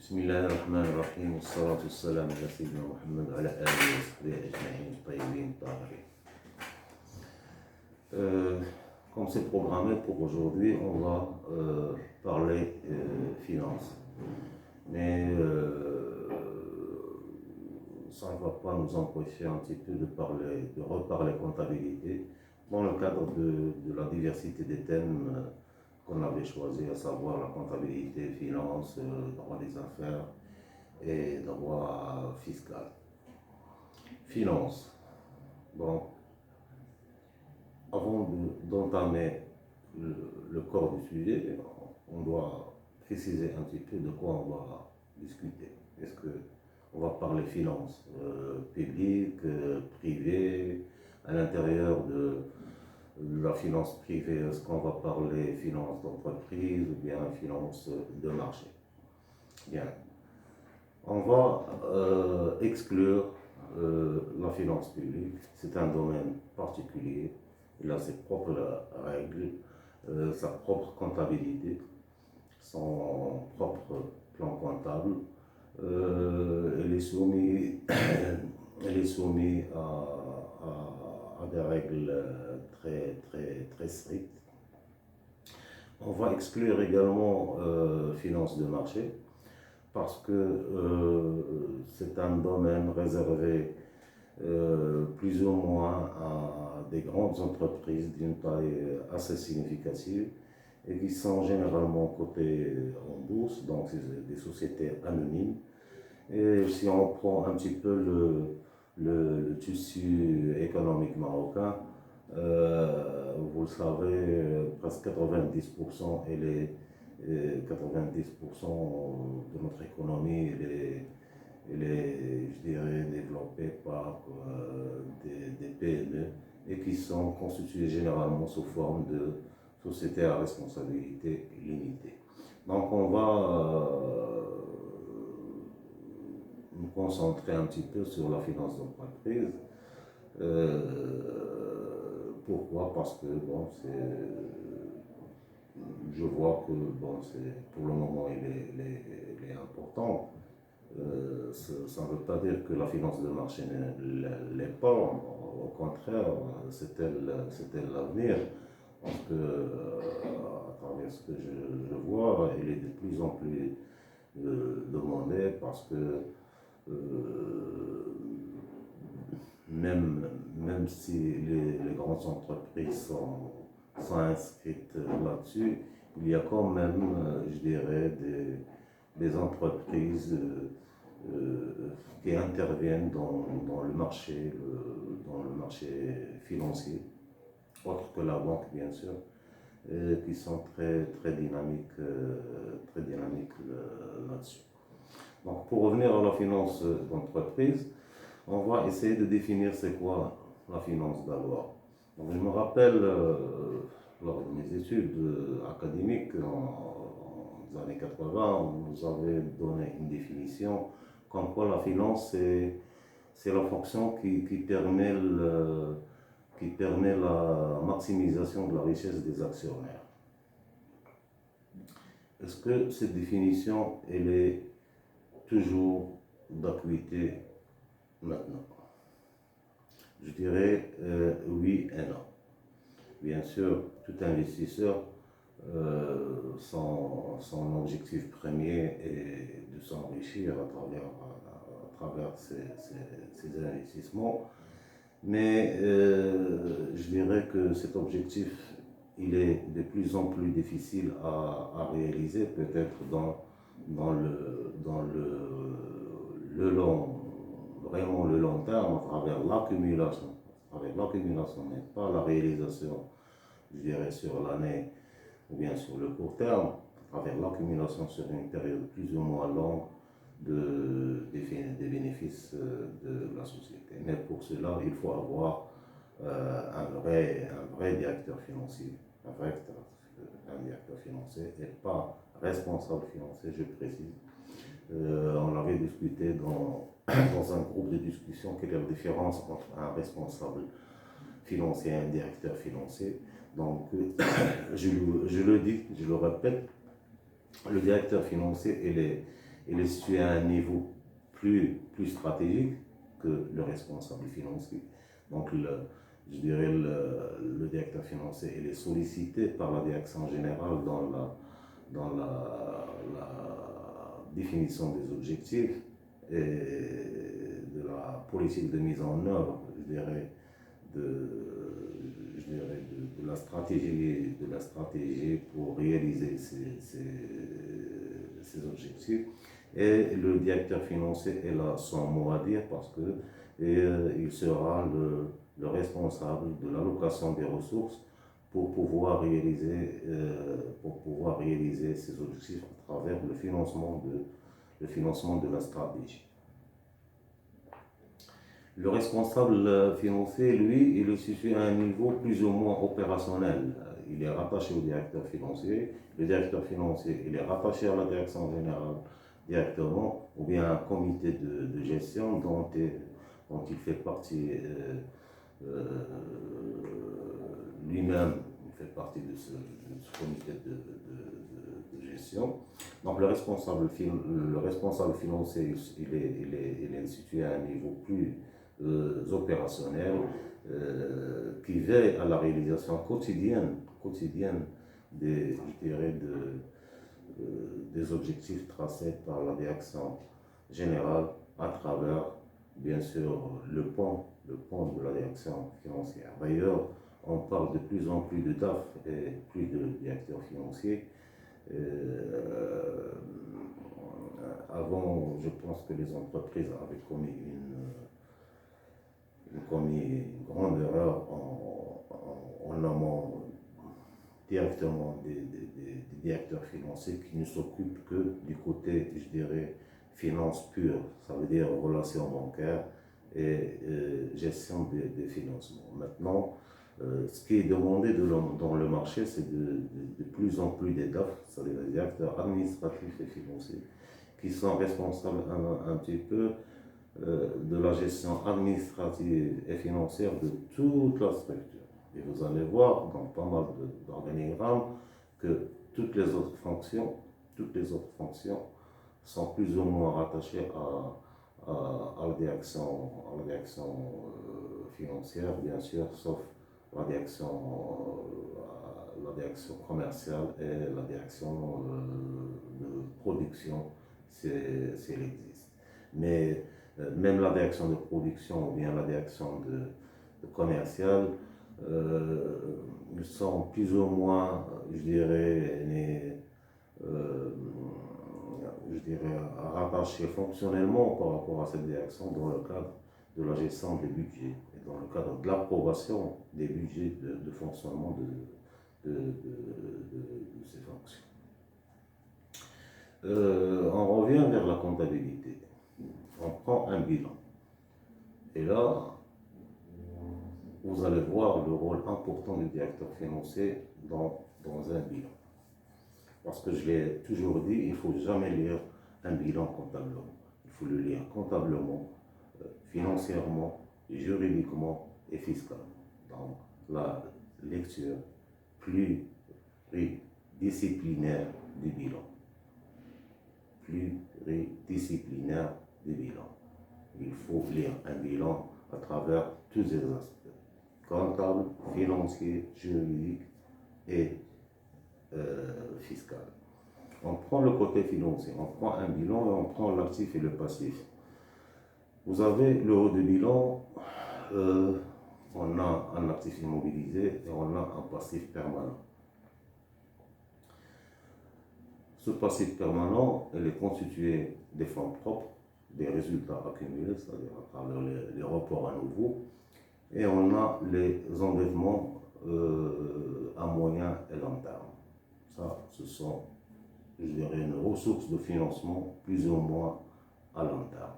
بسم الله الرحمن الرحيم والصلاة والسلام على سيدنا محمد وعلى آله وصحبه أجمعين الطيبين الطاهرين. Comme c'est programmé pour aujourd'hui, on va parler finances. Mais ça ne va pas nous empêcher un petit peu de reparler comptabilité dans le cadre de la diversité des thèmes qu'on avait choisi, à savoir la comptabilité, finance, droit des affaires et droit fiscal. Finance. Bon, avant d'entamer le corps du sujet, on doit préciser un petit peu de quoi on va discuter. Est-ce qu'on va parler finances publiques, privées, à l'intérieur de la finance privée, est-ce qu'on va parler finance d'entreprise ou bien finance de marché? Bien. On va exclure la finance publique. C'est un domaine particulier. Il a ses propres règles, sa propre comptabilité, son propre plan comptable. Elle est soumise à des règles très strictes. On va exclure également finance de marché parce que c'est un domaine réservé plus ou moins à des grandes entreprises d'une taille assez significative et qui sont généralement cotées en bourse, donc c'est des sociétés anonymes. Et si on prend un petit peu le tissu économique marocain, vous le savez, presque 90% de notre économie elle est, je dirais, développée par des PME et qui sont constituées généralement sous forme de sociétés à responsabilité limitée. Donc on va nous concentrer un petit peu sur la finance d'entreprise. Pourquoi? Parce que bon, je vois que bon, pour le moment il est important. Ça ne veut pas dire que la finance de marché ne l'est pas. Au contraire, c'est elle l'avenir. Parce que à travers ce que je vois, il est de plus en plus demandé parce que même si les grandes entreprises sont inscrites là-dessus, il y a quand même, je dirais, des entreprises qui interviennent dans le marché financier, autre que la banque bien sûr, qui sont très dynamiques là-dessus. Donc pour revenir à la finance d'entreprise, on va essayer de définir c'est quoi la finance d'abord. Donc je me rappelle lors de mes études académiques en années 80, on nous avait donné une définition comme quoi la finance c'est la fonction qui permet la maximisation de la richesse des actionnaires. Est-ce que cette définition elle est toujours d'acuité maintenant? Je dirais oui et non. Bien sûr, tout investisseur, son objectif premier est de s'enrichir à travers ses investissements, mais je dirais que cet objectif il est de plus en plus difficile à réaliser, peut-être dans le vraiment le long terme, à travers l'accumulation, mais pas la réalisation, je dirais, sur l'année ou bien sur le court terme, à travers l'accumulation sur une période plus ou moins longue des bénéfices de la société. Mais pour cela, il faut avoir un vrai directeur financier, un directeur financier et pas responsable financier, je précise. On avait discuté dans un groupe de discussion quelle est la différence entre un responsable financier et un directeur financier. Donc, je le dis, je le répète, le directeur financier, il est situé à un niveau plus stratégique que le responsable financier. Donc, je dirais le directeur financier, il est sollicité par la direction générale dans la définition des objectifs et de la politique de mise en œuvre, de, de la stratégie pour réaliser ces objectifs. Et le directeur financier est là son mot à dire parce que il sera le responsable de l'allocation des ressources pour pouvoir réaliser ces objectifs à travers le financement de la stratégie. Le responsable financier, lui, il est situé à un niveau plus ou moins opérationnel. Il est rattaché au directeur financier. Le directeur financier, il est rattaché à la direction générale directement, ou bien à un comité de gestion dont il fait partie lui-même. Il fait partie de ce comité de gestion. Donc le responsable financier, il est situé à un niveau plus opérationnel, qui veille à la réalisation quotidienne des, je dirais, des objectifs tracés par la direction générale à travers, bien sûr, le pont de la direction financière. D'ailleurs, on parle de plus en plus de DAF et plus de directeurs financiers. Avant, je pense que les entreprises avaient commis une grande erreur en nommant directement des directeurs financiers qui ne s'occupent que du côté, je dirais, finance pure, ça veut dire relations bancaires et gestion des financements. Maintenant, ce qui est demandé dans le marché, c'est de plus en plus des DAF, c'est-à-dire des directeurs administratifs et financiers, qui sont responsables un petit peu de la gestion administrative et financière de toute la structure. Et vous allez voir dans pas mal d'organigrammes que toutes les autres fonctions sont plus ou moins rattachées à la direction financière, bien sûr, sauf la direction commerciale et la direction de production, si elle existe. Mais même la direction de production ou bien la direction de commerciale, ils sont plus ou moins, rattachés fonctionnellement par rapport à cette direction dans le cadre de la gestion des budgets et dans le cadre de l'approbation des budgets de fonctionnement de ces fonctions. On revient vers la comptabilité. On prend un bilan. Et là, vous allez voir le rôle important du directeur financier dans un bilan. Parce que je l'ai toujours dit, il ne faut jamais lire un bilan comptablement. Il faut le lire comptablement, financièrement, juridiquement et fiscalement. Donc, la lecture pluridisciplinaire du bilan. Pluridisciplinaire du bilan. Il faut lire un bilan à travers tous les aspects. Comptable, financier, juridique et fiscal. On prend le côté financier, on prend un bilan et on prend l'actif et le passif. Vous avez le haut de bilan, on a un actif immobilisé et on a un passif permanent. Ce passif permanent, il est constitué des fonds propres, des résultats accumulés, c'est-à-dire à travers les reports à nouveau, et on a les endettements à moyen et long terme. Ça, ce sont, je dirais, une ressource de financement plus ou moins à long terme.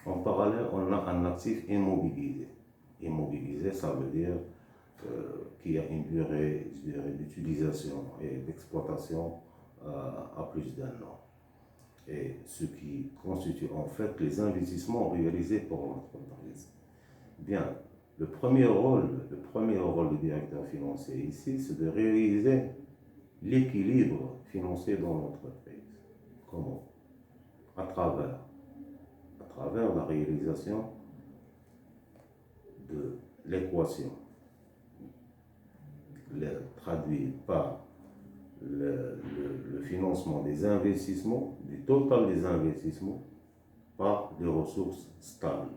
En parallèle, on a un actif immobilisé. Immobilisé, ça veut dire qu'il y a une durée, je dirais, d'utilisation et d'exploitation à plus d'un an. Et ce qui constitue en fait les investissements réalisés pour l'entreprise. Bien, le premier rôle du directeur financier ici, c'est de réaliser l'équilibre financier dans l'entreprise. Comment? à travers la réalisation de l'équation traduite par le financement des investissements, du total des investissements, par des ressources stables.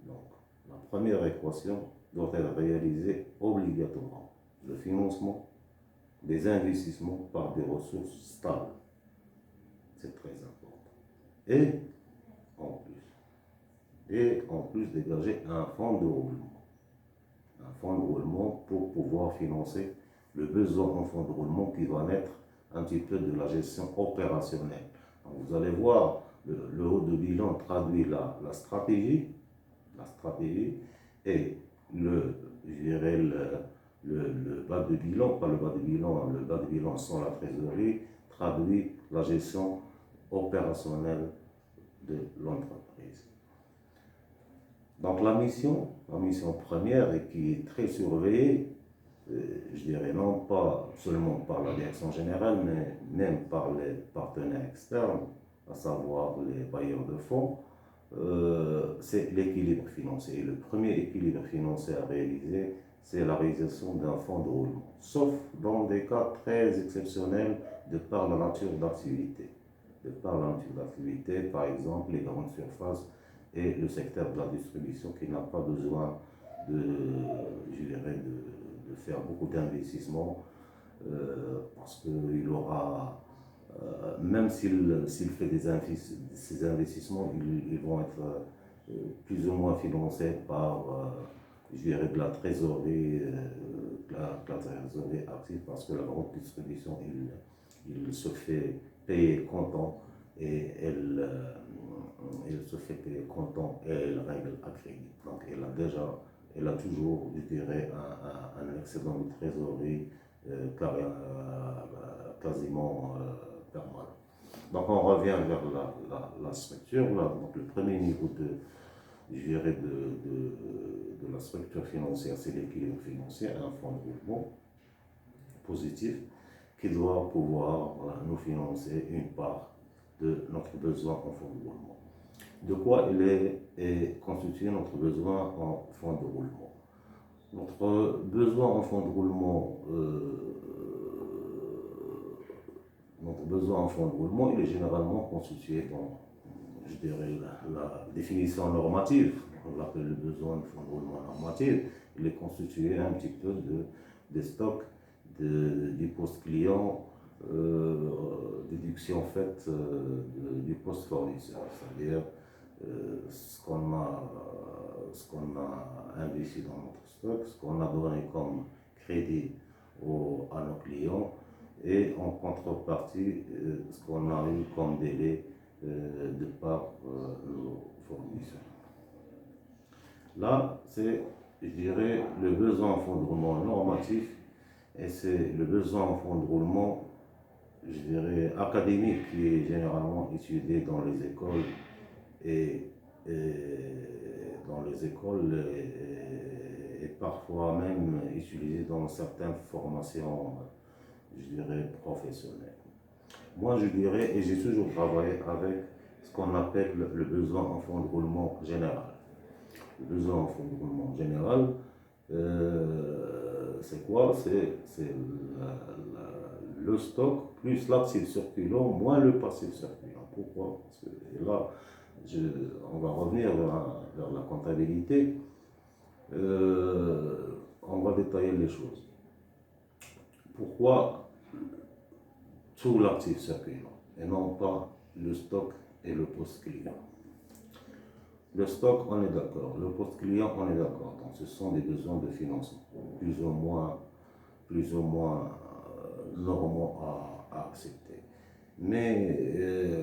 Donc, la première équation doit être réalisée obligatoirement. Le financement des investissements par des ressources stables. C'est très important. Et en plus dégager un fonds de roulement. Un fonds de roulement pour pouvoir financer le besoin en fonds de roulement qui va naître un petit peu de la gestion opérationnelle. Donc vous allez voir, le haut de bilan traduit la stratégie et je dirais le bas de bilan, pas le bas de bilan, le bas de bilan sans la trésorerie, traduit la gestion opérationnelle de l'entreprise. Donc la mission première et qui est très surveillée, je dirais non pas seulement par la direction générale, mais même par les partenaires externes, à savoir les bailleurs de fonds, c'est l'équilibre financier. Le premier équilibre financier à réaliser, c'est la réalisation d'un fonds de roulement, sauf dans des cas très exceptionnels de par la nature d'activité. Par exemple, les grandes surfaces et le secteur de la distribution qui n'a pas besoin de faire beaucoup d'investissements parce qu'il aura, même s'il fait ces investissements, ils vont être plus ou moins financés par, de la trésorerie, active parce que la grande distribution, il se fait payer comptant et elle se fait payer comptant et elle règle à crédit. Donc elle a toujours, je dirais, un excédent de trésorerie quasiment permanent. Donc on revient vers la structure. Là, donc le premier niveau de la structure financière, c'est l'équilibre financier, un fonds de roulement positif qui doit pouvoir nous financer une part de notre besoin en fonds de roulement. De quoi est constitué notre besoin en fonds de roulement? Notre besoin en fonds de roulement, il est généralement constitué dans, je dirais, la définition normative. On l'appelle le besoin de fonds de roulement normatif. Il est constitué un petit peu des stocks, du poste client, déduction faite du poste fournisseur, c'est-à-dire ce qu'on a investi dans notre stock, ce qu'on a donné comme crédit à nos clients et en contrepartie ce qu'on a eu comme délai de par nos fournisseurs. Là, c'est, je dirais, le besoin en fonds de roulement normatif et c'est le besoin en fonds de roulement, je dirais, académique qui est généralement étudié dans les écoles et parfois même utilisé dans certaines formations, je dirais, professionnelles. Moi, je dirais, et j'ai toujours travaillé avec ce qu'on appelle le besoin en fonds de roulement général. Le besoin en fonds de roulement général, c'est quoi? C'est le stock plus l'actif circulant moins le passif circulant. Pourquoi? Parce que là, on va revenir vers la comptabilité. On va détailler les choses. Pourquoi tout l'actif circulant et non pas le stock et le poste client? Le stock, on est d'accord. Le poste client, on est d'accord. Donc, ce sont des besoins de financement, plus ou moins normaux à accepter. Mais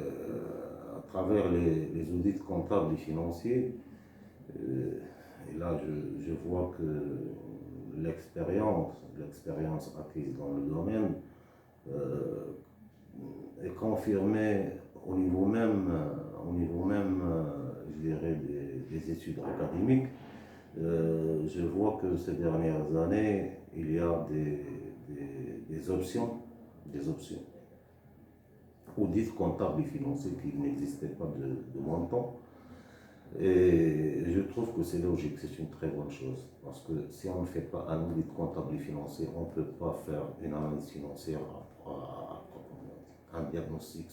à travers les audits comptables et financiers, et là je vois que l'expérience acquise dans le domaine est confirmée au niveau même, je dirais, des études académiques. Je vois que ces dernières années, il y a des options, ou audit comptable et financier qu'il n'existait pas de montant. Et je trouve que c'est logique, c'est une très bonne chose. Parce que si on ne fait pas un audit comptable et financier, on ne peut pas faire une analyse financière un diagnostic.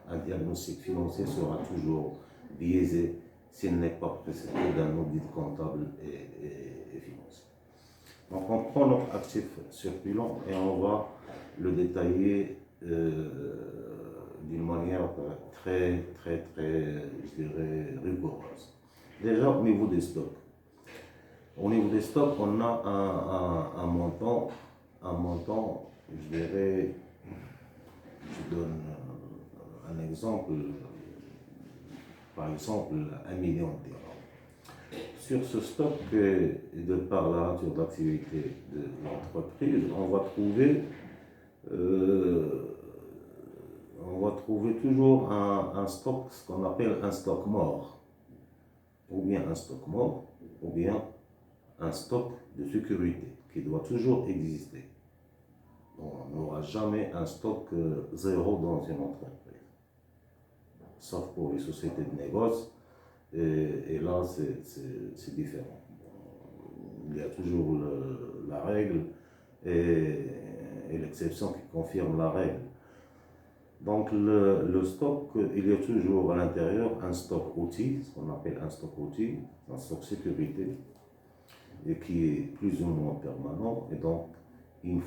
Un diagnostic financier sera toujours biaisé s'il n'est pas précédé d'un audit comptable et financier. Donc on prend notre actif circulant et on va le détailler d'une manière très, je dirais, rigoureuse. Déjà au niveau des stocks. Au niveau des stocks, on a un montant, je dirais, je donne un exemple, par exemple 1 million de dirhams. Sur ce stock, de par la nature d'activité de l'entreprise, on va trouver toujours un stock, ce qu'on appelle un stock mort, ou bien un stock mort, ou bien un stock de sécurité qui doit toujours exister. On n'aura jamais un stock zéro dans une entreprise, sauf pour les sociétés de négoce, et là c'est différent. Il y a toujours la règle et l'exception qui confirme la règle. Donc le stock, il y a toujours à l'intérieur un stock outil, ce qu'on appelle un stock outil, un stock sécurité, et qui est plus ou moins permanent, et donc il ne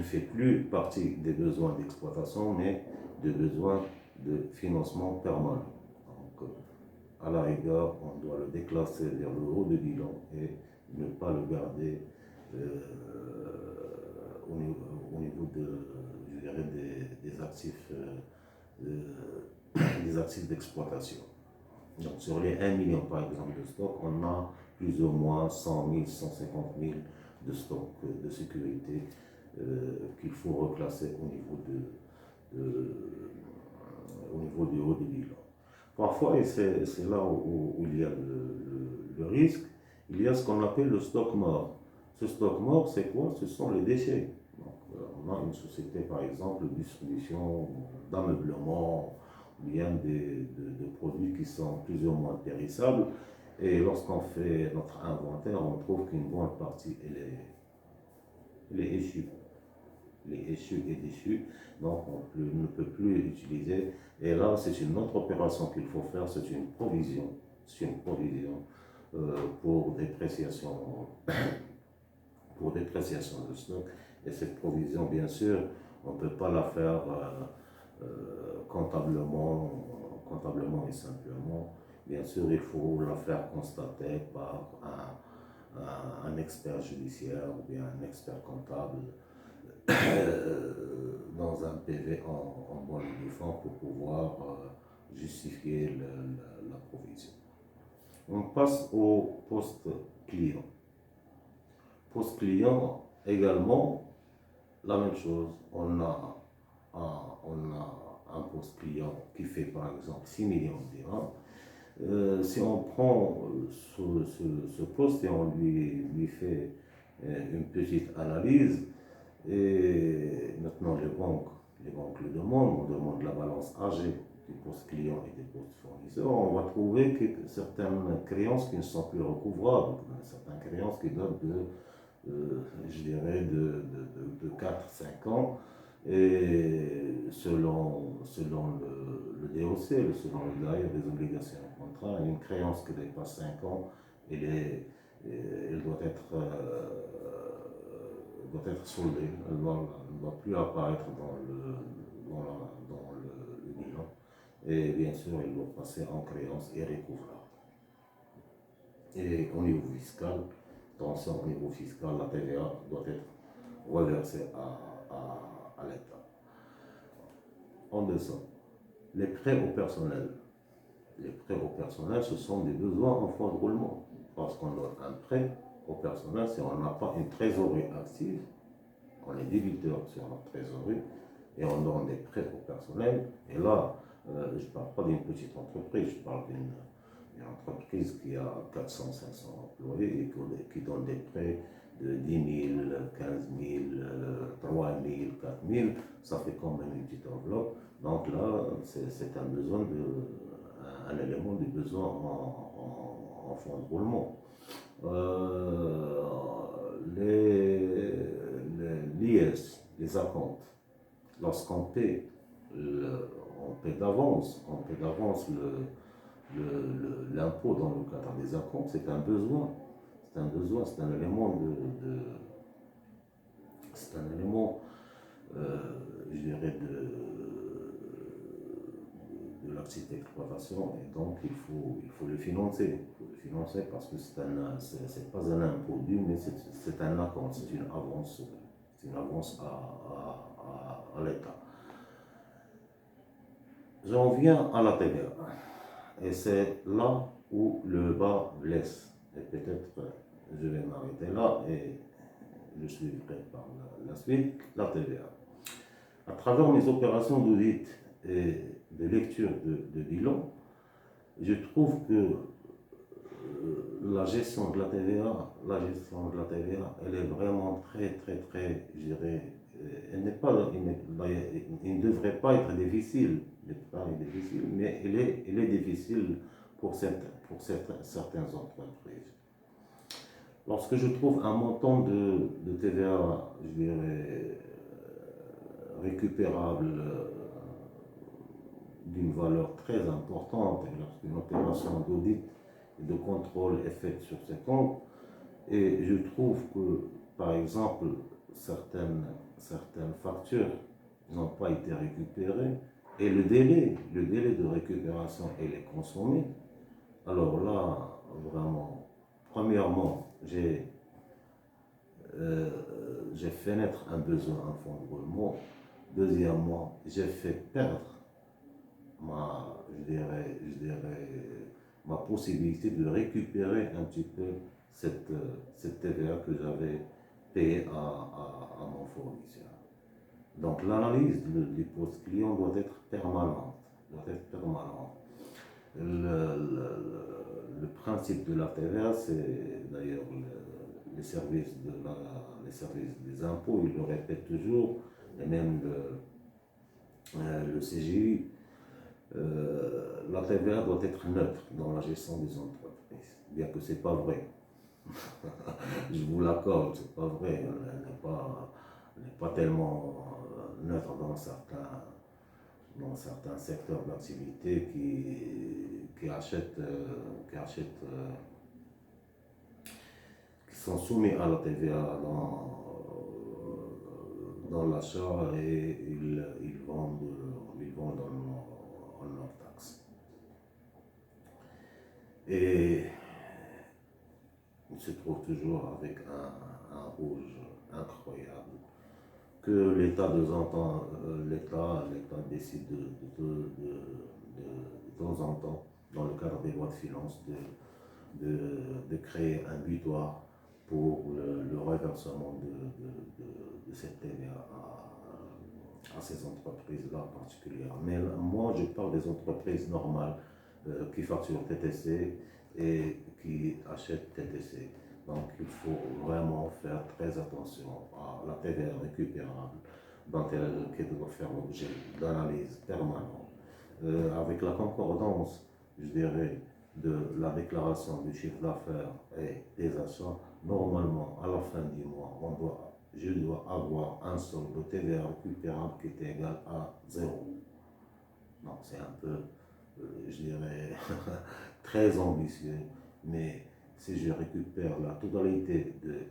fait plus partie des besoins d'exploitation, mais des besoins de financement permanent. Donc, à la rigueur, on doit le déclasser vers le haut de bilan et ne pas le garder au niveau je dirais, des actifs des actifs d'exploitation. Donc sur les 1 million par exemple de stock, on a plus ou moins 100 000, 150 000 de stock de sécurité qu'il faut reclasser au niveau du haut de bilan. Parfois, et c'est là où il y a le risque, il y a ce qu'on appelle le stock mort. Ce stock mort, c'est quoi? Ce sont les déchets. Donc, on a une société, par exemple, de distribution d'ameublement, bien de produits qui sont plus ou moins périssables. Et lorsqu'on fait notre inventaire, on trouve qu'une bonne partie, elle est échue. Les échus et déchus, donc on ne peut plus l'utiliser. Et là, c'est une autre opération qu'il faut faire, c'est une provision. C'est une provision pour dépréciation, de stock. Et cette provision, bien sûr, on ne peut pas la faire comptablement et simplement. Bien sûr, il faut la faire constater par un expert judiciaire ou bien un expert comptable dans un PV en bonne et due forme pour pouvoir justifier la provision. On passe au poste client. Poste client également, la même chose. On a un poste client qui fait par exemple 6 millions de dirhams. Si on prend ce poste et on lui fait une petite analyse, et maintenant les banques le demandent, on demande la balance AG du poste client et des postes fournisseurs, on va trouver que certaines créances qui ne sont plus recouvrables, certaines créances qui datent je dirais, de 4-5 ans, et selon le DOC, selon le DAIR des obligations de contrat, une créance qui dépasse 5 ans, elle doit être soldée, elle ne doit plus apparaître dans le bilan, et bien sûr, elle doit passer en créance irrécouvrable. Et au niveau fiscal, attention, au niveau fiscal, la TVA doit être reversée à l'État. En dessous, les prêts au personnel. Les prêts au personnel, ce sont des besoins en fonds de roulement. Parce qu'on donne un prêt au personnel, si on n'a pas une trésorerie active, on est débiteur sur notre trésorerie et on donne des prêts au personnel. Et là, je ne parle pas d'une petite entreprise, je parle d'une entreprise qui a 400-500 employés et qui donne des prêts de 10 000, 15 000, 000, 4 000, ça fait quand même une petite enveloppe. Donc là, c'est un besoin un élément de besoin en fonds de roulement. L'IS, les acomptes, lorsqu'on paie, on paie d'avance, l'impôt dans le cadre des acomptes, c'est un besoin. C'est un élément c'est un élément, je dirais, de l'actif d'exploitation, et donc il faut le financer. Il faut le financer parce que c'est pas un impôt dû, mais c'est un acompte, c'est une avance à l'État. J'en viens à la TVA, et c'est là où le bas blesse. Et peut-être je vais m'arrêter là et je suivrai par la suite la TVA. À travers mes opérations d'audit et de lecture de bilan, je trouve que la gestion de la TVA, elle est vraiment très, je dirais, elle n'est pas, il ne devrait pas être difficile, mais elle est difficile pour certaines entreprises. Lorsque je trouve un montant de TVA, je dirais, récupérable d'une valeur très importante, et lorsqu'une opération d'audit et de contrôle est faite sur ces comptes, et je trouve que, par exemple, certaines factures n'ont pas été récupérées, et le délai de récupération est consommé, alors là, vraiment, premièrement, j'ai fait naître un besoin en fonds de roulement. Deuxièmement, j'ai fait perdre je dirais, ma possibilité de récupérer un petit peu cette TVA que j'avais payée à mon fournisseur. Donc l'analyse du poste client doit être permanente. Le principe de la TVA, c'est d'ailleurs les services des impôts, ils le répètent toujours, et même le CGI, la TVA doit être neutre dans la gestion des entreprises, bien que ce n'est pas vrai. Je vous l'accorde, c'est pas vrai, elle n'est pas tellement neutre dans certains secteurs d'activité qui sont soumis à la TVA dans l'achat, et ils vendent en hors taxe. Et il se trouve toujours avec un rouge incroyable que l'État de temps en temps, l'État décide de temps en temps, dans le cadre des lois de finances, de créer un butoir pour le reversement de cette TVA à ces entreprises-là particulièrement. Mais moi, je parle des entreprises normales qui facturent TTC et qui achètent TTC. Donc, il faut vraiment faire très attention à la TVA récupérable qui doit faire l'objet d'analyse permanente. Avec la concordance, je dirais, de la déclaration du chiffre d'affaires et des achats, normalement, à la fin du mois, je dois avoir un solde de TVA récupérable qui est égal à 0. Donc, c'est un peu, je dirais, très ambitieux, mais si je récupère la totalité de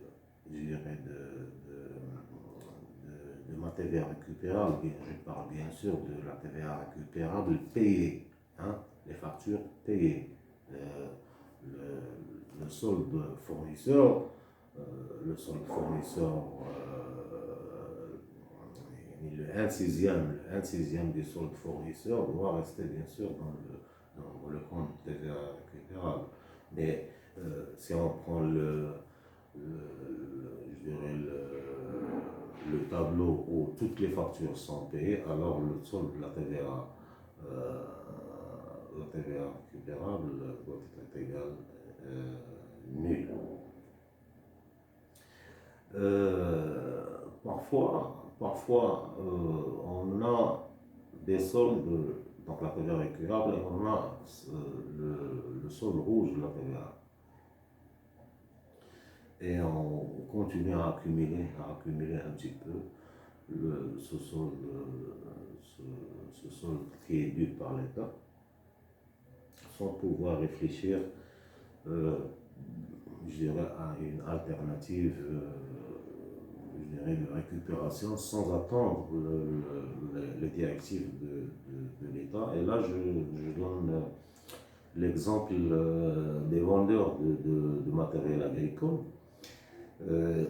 ma TVA récupérable, je parle bien sûr de la TVA récupérable payée, hein, les factures payées, le solde fournisseur, le 1/6 du solde fournisseur doit rester bien sûr dans le compte TVA récupérable. Mais si on prend je dirais le tableau où toutes les factures sont payées, alors le solde de la TVA récupérable doit être égal nul. Parfois, parfois, on a des soldes, donc la TVA récupérable, et on a le solde rouge de la TVA. Et on continue à accumuler un petit peu ce solde, ce solde qui est dû par l'État, sans pouvoir réfléchir, je dirais, à une alternative, je dirais, de récupération sans attendre les directives de l'État. Et là, je donne l'exemple des vendeurs de matériel agricole euh,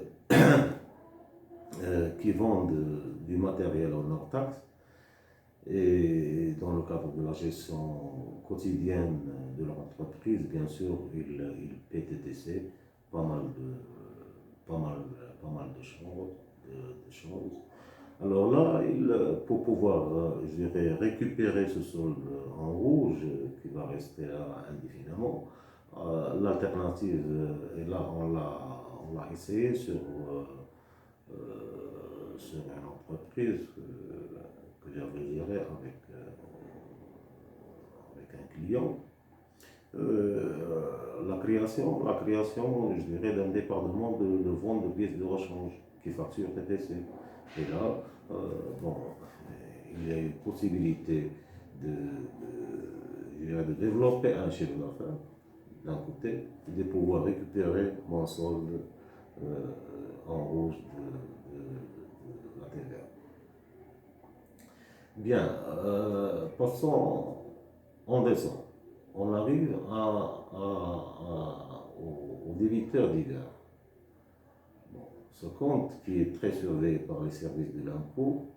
qui vendent du matériel en hors taxe. Et dans le cadre de la gestion quotidienne de leur entreprise, bien sûr, ils paient TTC, pas mal pas mal, pas mal de choses. Alors là, pour pouvoir, je dirais, récupérer ce solde en rouge qui va rester là indéfiniment, l'alternative, et là on l'a essayé sur une entreprise que j'avais gérée avec un client. La création, je dirais, d'un département de vente de pièces de rechange qui facture TTC. Et là, bon, il y a une possibilité de développer un chiffre d'affaires d'un côté, de pouvoir récupérer mon solde en rouge de la TVA. Bien, passons en décembre. On arrive au débiteur divers. Bon, ce compte qui est très surveillé par les services de l'impôt,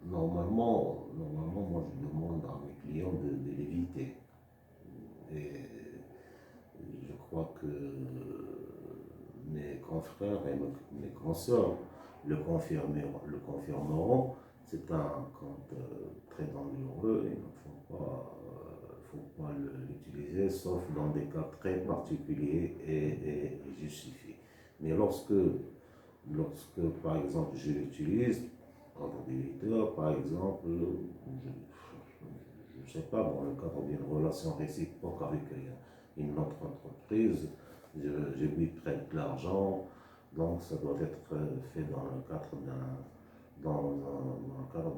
normalement, moi je demande à mes clients de l'éviter. Et je crois que mes confrères et mes consoeurs le confirmeront. C'est un compte très dangereux, il ne faut pas l'utiliser, sauf dans des cas très particuliers et justifiés. Mais lorsque par exemple je l'utilise en tant qu'éditeur, par exemple, je ne sais pas, dans le cadre d'une relation réciproque avec une autre entreprise, je lui prête de l'argent, donc ça doit être fait dans le cadre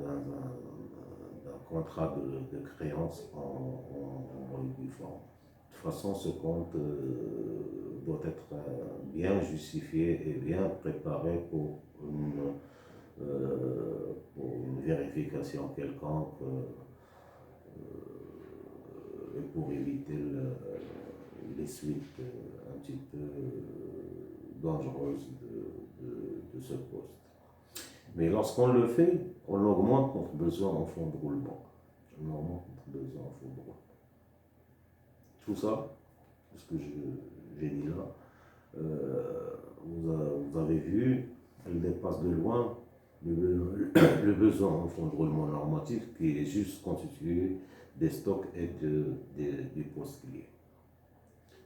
d'un contrat de créance en uniforme. De toute façon, ce compte doit être bien justifié et bien préparé pour une vérification quelconque et pour éviter les suites un petit peu dangereuses de ce poste. Mais lorsqu'on le fait, on augmente notre besoin en fonds de roulement. On augmente notre besoin en fonds de roulement. Tout ça, ce que j'ai dit là, vous avez vu, elle dépasse de loin le besoin en fonds de roulement normatif qui est juste constitué des stocks et des postes clés.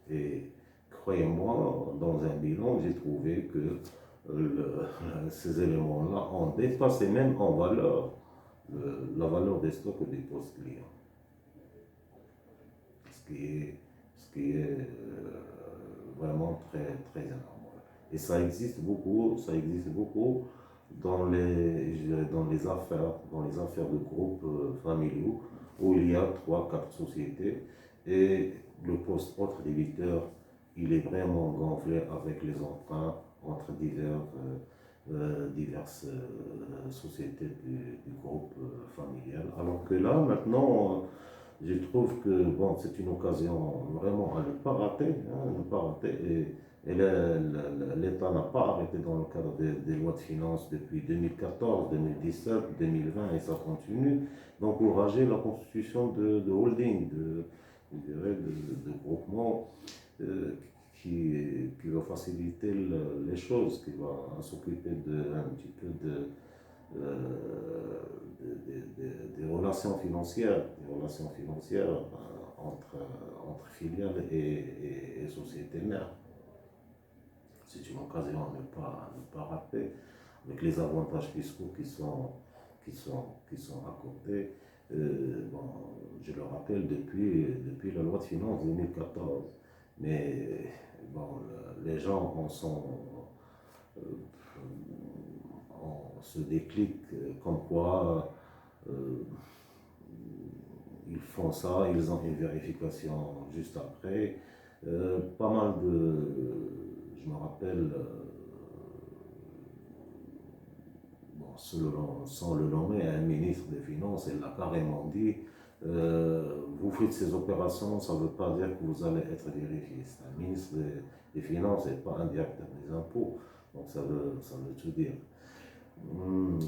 Et croyez-moi, dans un bilan, j'ai trouvé que ces éléments-là ont dépassé même en valeur la valeur des stocks et des postes clients. Ce qui est vraiment très, très énorme. Et ça existe beaucoup dans les affaires de groupes familiaux où il y a 3, 4 sociétés et le poste autre débiteur, il est vraiment gonflé avec les emprunts entre diverses sociétés du groupe familial. Alors que là, maintenant, je trouve que bon, c'est une occasion vraiment à ne pas rater, ne pas rater. Et l'État n'a pas arrêté dans le cadre des lois de finances depuis 2014, 2017, 2020 et ça continue d'encourager la constitution de holding, de groupements qui va faciliter les choses, qui va s'occuper un petit peu des relations financières, entre filiales et sociétés mères. c'est une occasion à ne pas rater, avec les avantages fiscaux qui sont accordés. Bon, je le rappelle, depuis la loi de finances 2014. Mais bon, les gens euh, ont ce déclic comme quoi euh, ils font ça, ils ont une vérification juste après. Pas mal je me rappelle, bon, sans le nommer, un ministre des Finances, il l'a carrément dit, vous faites ces opérations, ça ne veut pas dire que vous allez être vérifié. C'est un ministre des Finances et pas un directeur des impôts. Donc ça veut tout dire. Hum,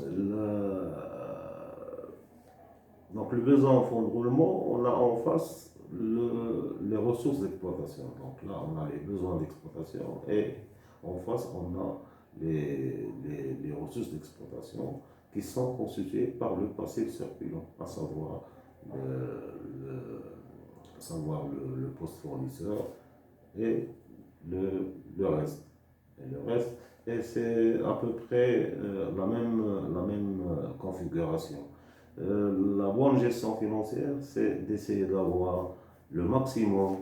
donc le besoin en fonds de roulement, on a en face les ressources d'exploitation. Donc là, on a les besoins d'exploitation et en face, on a les ressources d'exploitation qui sont constituées par le passif circulant, à savoir le poste fournisseur et le reste. Et le reste, et c'est à peu près la même configuration. La bonne gestion financière, c'est d'essayer d'avoir le maximum,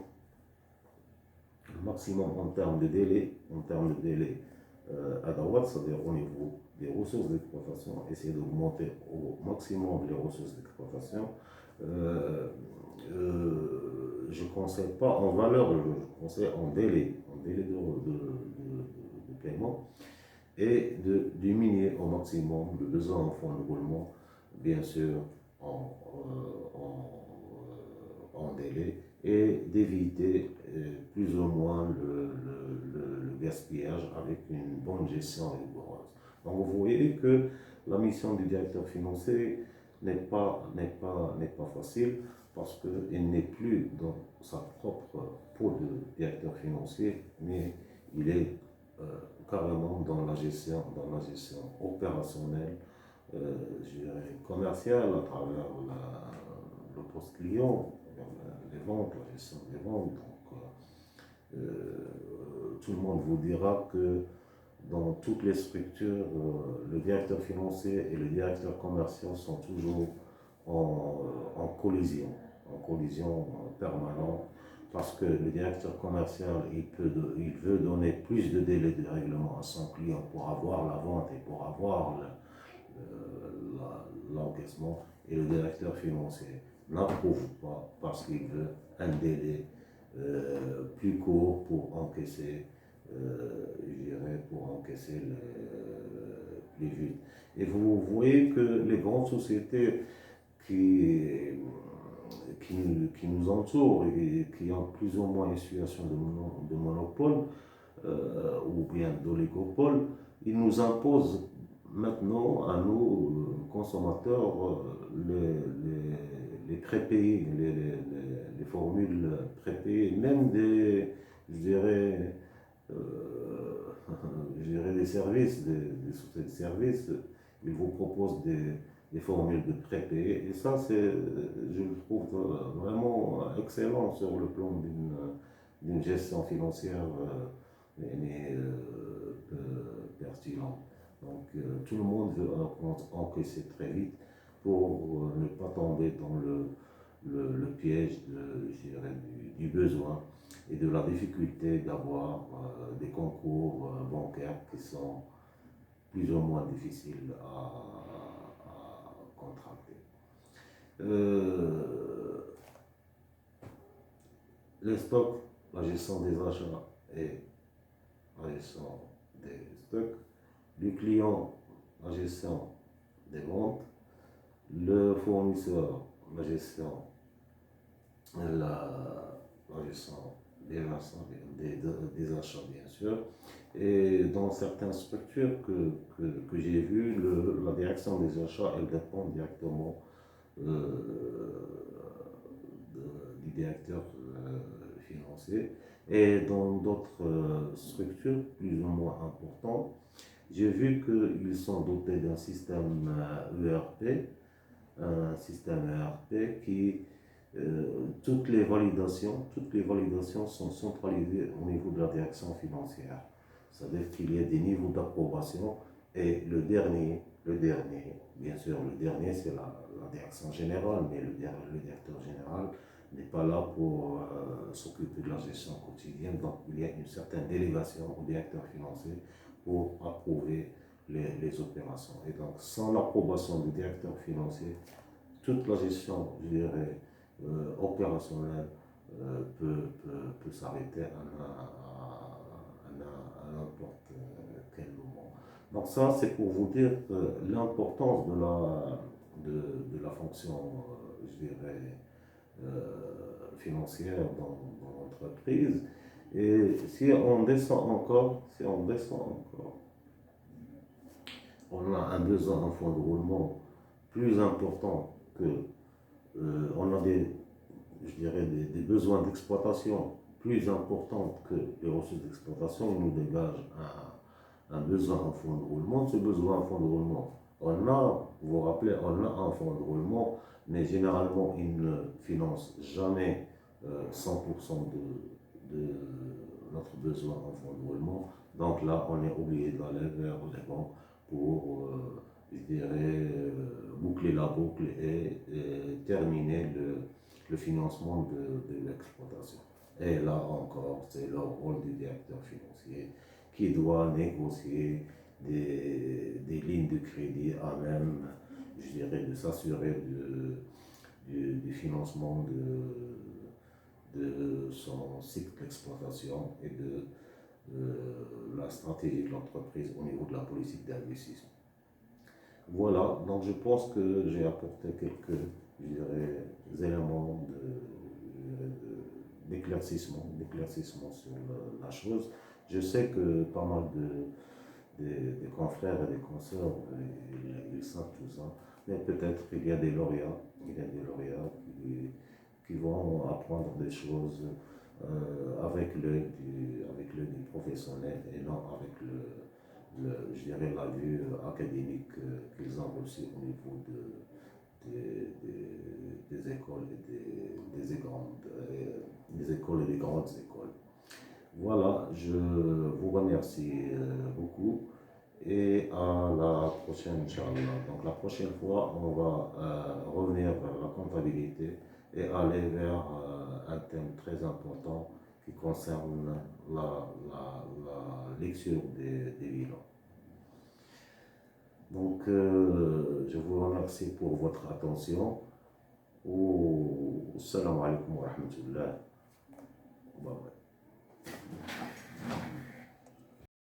en termes de délai adéquat, c'est-à-dire au niveau des ressources d'exploitation, essayer d'augmenter au maximum les ressources d'exploitation. Euh, je ne conseille pas en valeur, je conseille en délai de paiement et de diminuer au maximum le besoin en fonds de roulement, bien sûr en délai, et d'éviter plus ou moins le gaspillage avec une bonne gestion rigoureuse. Donc vous voyez que la mission du directeur financier n'est pas facile parce qu'il n'est plus dans sa propre peau de directeur financier, mais il est euh, carrément dans la gestion opérationnelle, je dirais commerciale à travers le poste client, les ventes, la gestion des ventes. Donc, tout le monde vous dira que dans toutes les structures, le directeur financier et le directeur commercial sont toujours en collision permanente, parce que le directeur commercial, il veut donner plus de délai de règlement à son client pour avoir la vente et pour avoir l'encaissement, et le directeur financier n'approuve pas parce qu'il veut un délai plus court pour encaisser, je dirais, plus vite. Et vous voyez que les grandes sociétés qui, qui nous entourent et qui ont plus ou moins une situation de monopole ou bien d'oligopole, ils nous imposent maintenant à nous, consommateurs, les prépayés, les formules prépayées, même je dirais, euh, je dirais des services, des sociétés de services, ils vous proposent des formules de prépayés. Et ça, je le trouve vraiment excellent sur le plan d'une gestion financière pertinente. Donc, tout le monde veut encaisser très vite pour ne pas tomber dans le piège je dirais, du besoin et de la difficulté d'avoir des concours bancaires qui sont plus ou moins difficiles à contracter. Les stocks, la gestion des achats et la gestion des stocks, du client, la gestion des ventes, le fournisseur, la gestion, la gestion des achats, bien sûr. Et dans certaines structures que j'ai vues, la direction des achats, elle dépend directement du directeur financier. Et dans d'autres structures plus ou moins importantes, j'ai vu qu'ils sont dotés d'un système ERP, un système ERP qui, toutes les validations sont centralisées au niveau de la direction financière. C'est-à-dire qu'il y a des niveaux d'approbation et bien sûr, le dernier c'est la direction générale, mais le directeur général n'est pas là pour s'occuper de la gestion quotidienne, donc il y a une certaine délégation au directeur financier pour approuver les opérations. Et donc, sans l'approbation du directeur financier, toute la gestion, je dirais, opérationnelle peut s'arrêter à n'importe quel moment. Donc ça, c'est pour vous dire l'importance de la fonction, je dirais, financière dans l'entreprise. Et si on descend encore, on a un besoin en fonds de roulement plus important que, on a je dirais, des besoins d'exploitation plus importants que les ressources d'exploitation. Il nous dégage un besoin en fonds de roulement. Ce besoin en fonds de roulement, vous vous rappelez, on a un fonds de roulement, mais généralement, il ne finance jamais 100% de notre besoin en fonds de roulement. Donc là, on est obligé d'aller vers les banques pour, je dirais, boucler la boucle et terminer le financement de l'exploitation. Et là encore, c'est le rôle du directeur financier qui doit négocier des lignes de crédit à même, je dirais, de s'assurer du financement de son cycle d'exploitation et de la stratégie de l'entreprise au niveau de la politique d'investissement. Voilà, donc je pense que j'ai apporté quelques, je dirais, éléments d'éclaircissement sur la chose. Je sais que pas mal des confrères et des consoeurs, ils savent tout ça, mais peut-être qu'il y a des lauréats, qui vont apprendre des choses avec l'œil du professionnel et non avec je dirais, la vue académique qu'ils ont reçue au niveau des écoles et des écoles et des grandes écoles. Voilà, je vous remercie beaucoup et à la prochaine, Inch'Allah. Donc la prochaine fois, on va revenir vers la comptabilité et aller vers un thème très important qui concerne la lecture des bilans. Donc, je vous remercie pour votre attention. Assalamu alaikum wa rahmatullah. Bye bye.